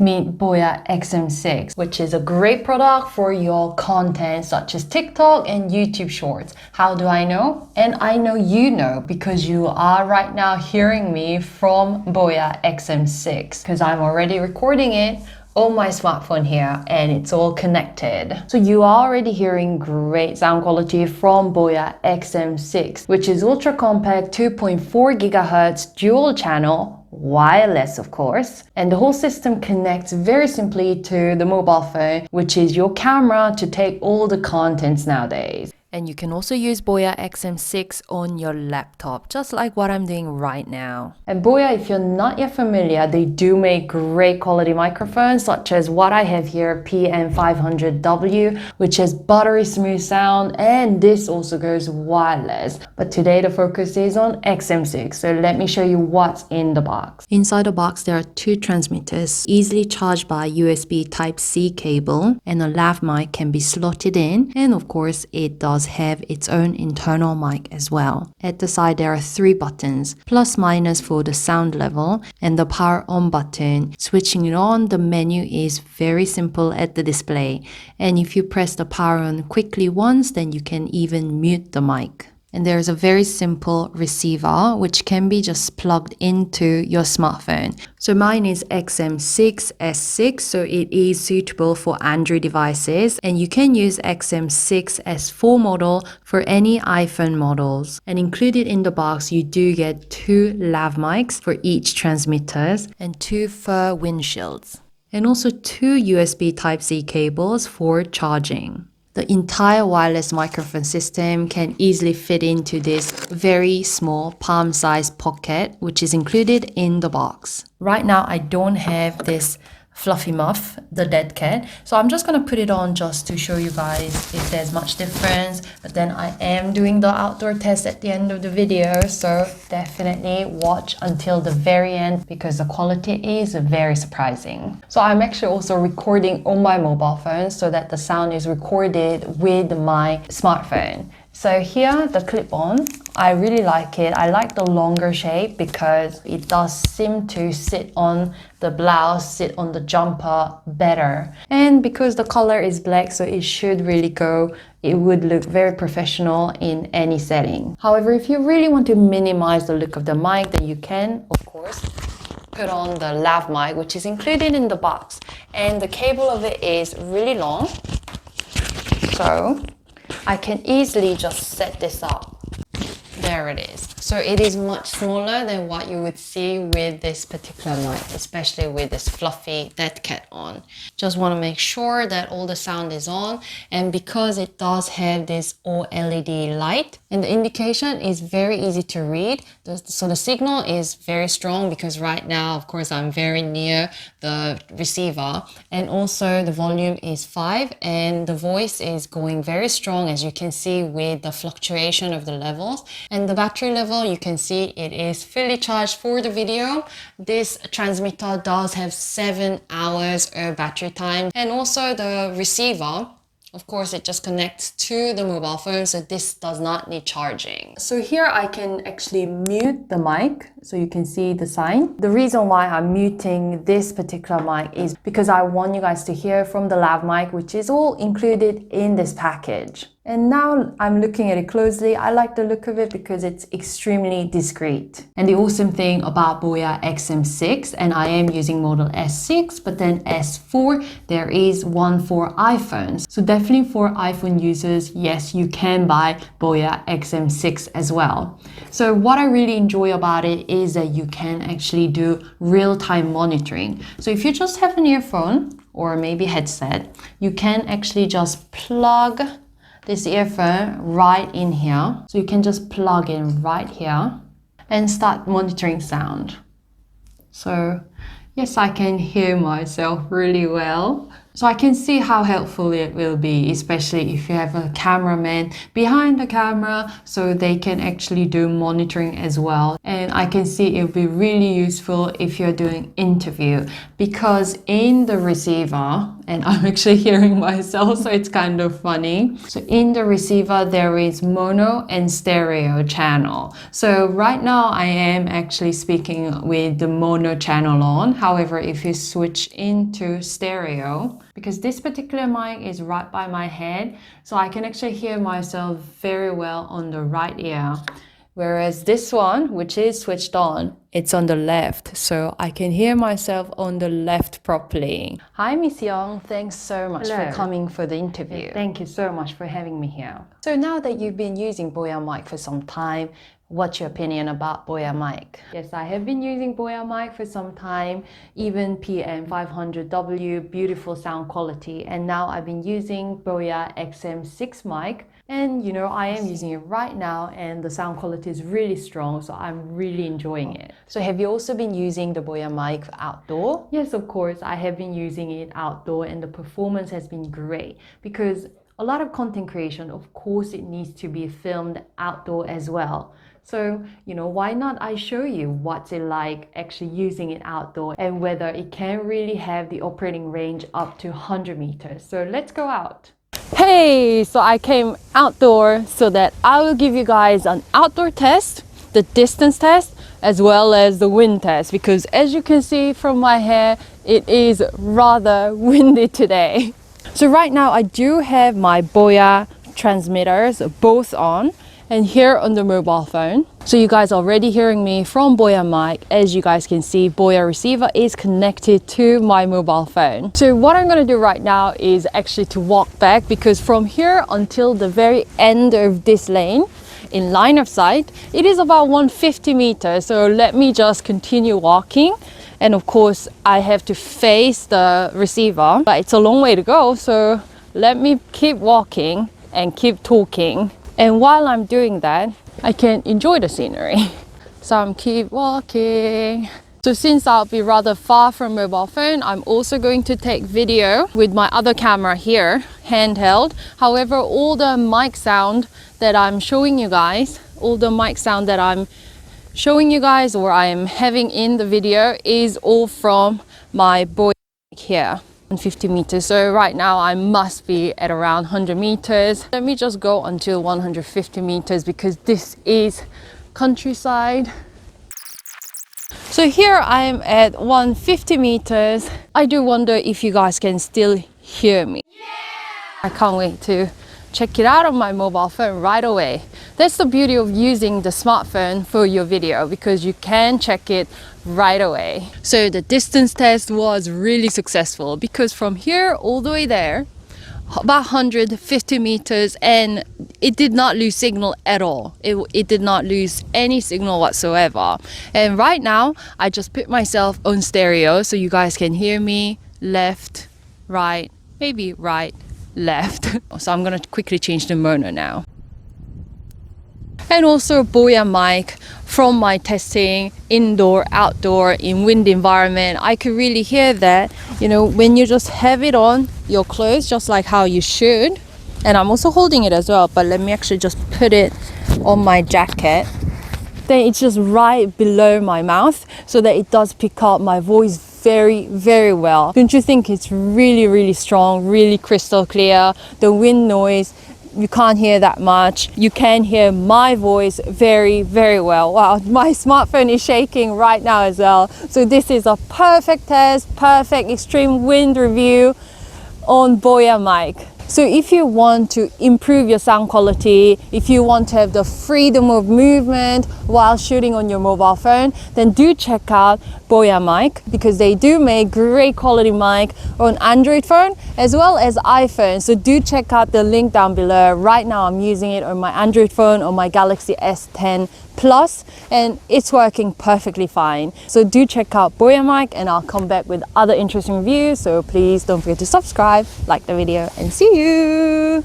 meet BOYA XM6, which is a great product for your content such as TikTok and YouTube Shorts. How do I know? And I know you know because you are right now hearing me from BOYA XM6 because I'm already recording it on my smartphone here and it's all connected. So you are already hearing great sound quality from BOYA XM6, which is ultra compact 2.4 GHz dual channel, wireless of course, and the whole system connects very simply to the mobile phone, which is your camera to take all the contents nowadays. And you can also use BOYA XM6 on your laptop, just like what I'm doing right now. And BOYA, if you're not yet familiar, they do make great quality microphones, such as what I have here, BY-PM500W, which has buttery smooth sound, and this also goes wireless. But today the focus is on XM6, so let me show you what's in the box. Inside the box, there are two transmitters, easily charged by USB Type-C cable, and a lav mic can be slotted in, and of course, it does have its own internal mic as well. At the side there are three buttons, plus minus for the sound level and the power on button. Switching it on, the menu is very simple at the display, and if you press the power on quickly once, then you can even mute the mic. And there's a very simple receiver which can be just plugged into your smartphone. So mine is XM6S6, so it is suitable for Android devices, and you can use XM6S4 model for any iPhone models. And included in the box, you do get two lav mics for each transmitters and two fur windshields, and also two USB Type-C cables for charging. The entire wireless microphone system can easily fit into this very small palm-sized pocket, which is included in the box. Right now, I don't have this fluffy muff, the dead cat, so I'm just gonna put it on just to show you guys if there's much difference. But then I am doing the outdoor test at the end of the video, so definitely watch until the very end because the quality is very surprising. So I'm actually also recording on my mobile phone so that the sound is recorded with my smartphone. So here, the clip-on, I really like it. I like the longer shape because it does seem to sit on the blouse, sit on the jumper better. And because the color is black, so it should really go, it would look very professional in any setting. However, if you really want to minimize the look of the mic, then you can, of course, put on the lav mic, which is included in the box. And the cable of it is really long, so I can easily just set this up. There it is. So it is much smaller than what you would see with this particular mic, especially with this fluffy dead cat on. Just want to make sure that all the sound is on, and because it does have this all LED light and the indication is very easy to read, so the signal is very strong because right now, of course, I'm very near the receiver, and also the volume is 5 and the voice is going very strong, as you can see with the fluctuation of the levels. And the battery level, you can see it is fully charged for the video. This transmitter does have 7 hours of battery time, and also the receiver, of course, it just connects to the mobile phone, so this does not need charging. So here I can actually mute the mic, so you can see the sign. The reason why I'm muting this particular mic is because I want you guys to hear from the lav mic, which is all included in this package. And now I'm looking at it closely. I like the look of it because it's extremely discreet. And the awesome thing about BOYA XM6, and I am using model S6, but then S4, there is one for iPhones. So definitely for iPhone users, yes, you can buy BOYA XM6 as well. So what I really enjoy about it is that you can actually do real-time monitoring. So if you just have an earphone or maybe headset, you can actually just plug this earphone right in here. So you can just plug in right here and start monitoring sound. So yes, I can hear myself really well. So I can see how helpful it will be, especially if you have a cameraman behind the camera, so they can actually do monitoring as well. And I can see it will be really useful if you're doing interview, because in the receiver, and I'm actually hearing myself, so it's kind of funny. So in the receiver, there is mono and stereo channel. So right now I am actually speaking with the mono channel on. However, if you switch into stereo, because this particular mic is right by my head, so I can actually hear myself very well on the right ear. Whereas this one, which is switched on, it's on the left, so I can hear myself on the left properly. Hi Miss Young, thanks so much for coming for the interview. Yeah, thank you so much for having me here. So now that you've been using BOYA mic for some time, what's your opinion about BOYA mic? Yes, I have been using BOYA mic for some time, even BY-PM500W, beautiful sound quality, and now I've been using BOYA XM6 mic. And you know, I am using it right now and the sound quality is really strong, so I'm really enjoying it. So have you also been using the BOYA mic for outdoor? Yes, of course, I have been using it outdoor and the performance has been great, because a lot of content creation, of course, it needs to be filmed outdoor as well. So, you know, why not I show you what's it like actually using it outdoor and whether it can really have the operating range up to 100 meters. So let's go out. Hey, so I came outdoor so that I will give you guys an outdoor test, the distance test, as well as the wind test, because as you can see from my hair, it is rather windy today. So right now I do have my BOYA transmitters both on, and here on the mobile phone. So you guys are already hearing me from BOYA mic. As you guys can see, BOYA receiver is connected to my mobile phone. So what I'm going to do right now is actually to walk back, because from here until the very end of this lane, in line of sight, it is about 150 meters. So let me just continue walking. And of course, I have to face the receiver, but it's a long way to go. So let me keep walking and keep talking. And while I'm doing that, I can enjoy the scenery. So I'm keep walking. So since I'll be rather far from mobile phone, I'm also going to take video with my other camera here, handheld. However, all the mic sound that I'm showing you guys, or I'm having in the video is all from my BOYA here. 150 meters. So right now I must be at around 100 meters. Let me just go until 150 meters because this is countryside. So here I am at 150 meters. I do wonder if you guys can still hear me. Yeah! I can't wait to check it out on my mobile phone right away. That's the beauty of using the smartphone for your video, because you can check it right away. So the distance test was really successful, because from here all the way there, about 150 meters, and it did not lose signal at all. It did not lose any signal whatsoever. And right now I just put myself on stereo so you guys can hear me left, right, maybe right, left. So I'm gonna quickly change the mono now. And also BOYA mic, from my testing indoor, outdoor, in wind environment, I could really hear that, you know, when you just have it on your clothes, just like how you should. And I'm also holding it as well, but let me actually just put it on my jacket. Then it's just right below my mouth so that it does pick up my voice very, very well. Don't you think it's really, really strong, really crystal clear? The wind noise, you can't hear that much. You can hear my voice very, very well. Wow, my smartphone is shaking right now as well. So this is a perfect test, perfect extreme wind review on BOYA mic. So if you want to improve your sound quality, if you want to have the freedom of movement while shooting on your mobile phone, then do check out BOYA mic, because they do make great quality mic on Android phone as well as iPhone. So do check out the link down below. Right now I'm using it on my Android phone, on my Galaxy S10 Plus, and it's working perfectly fine. So do check out BOYA mic, and I'll come back with other interesting reviews. So please don't forget to subscribe, like the video, and see you.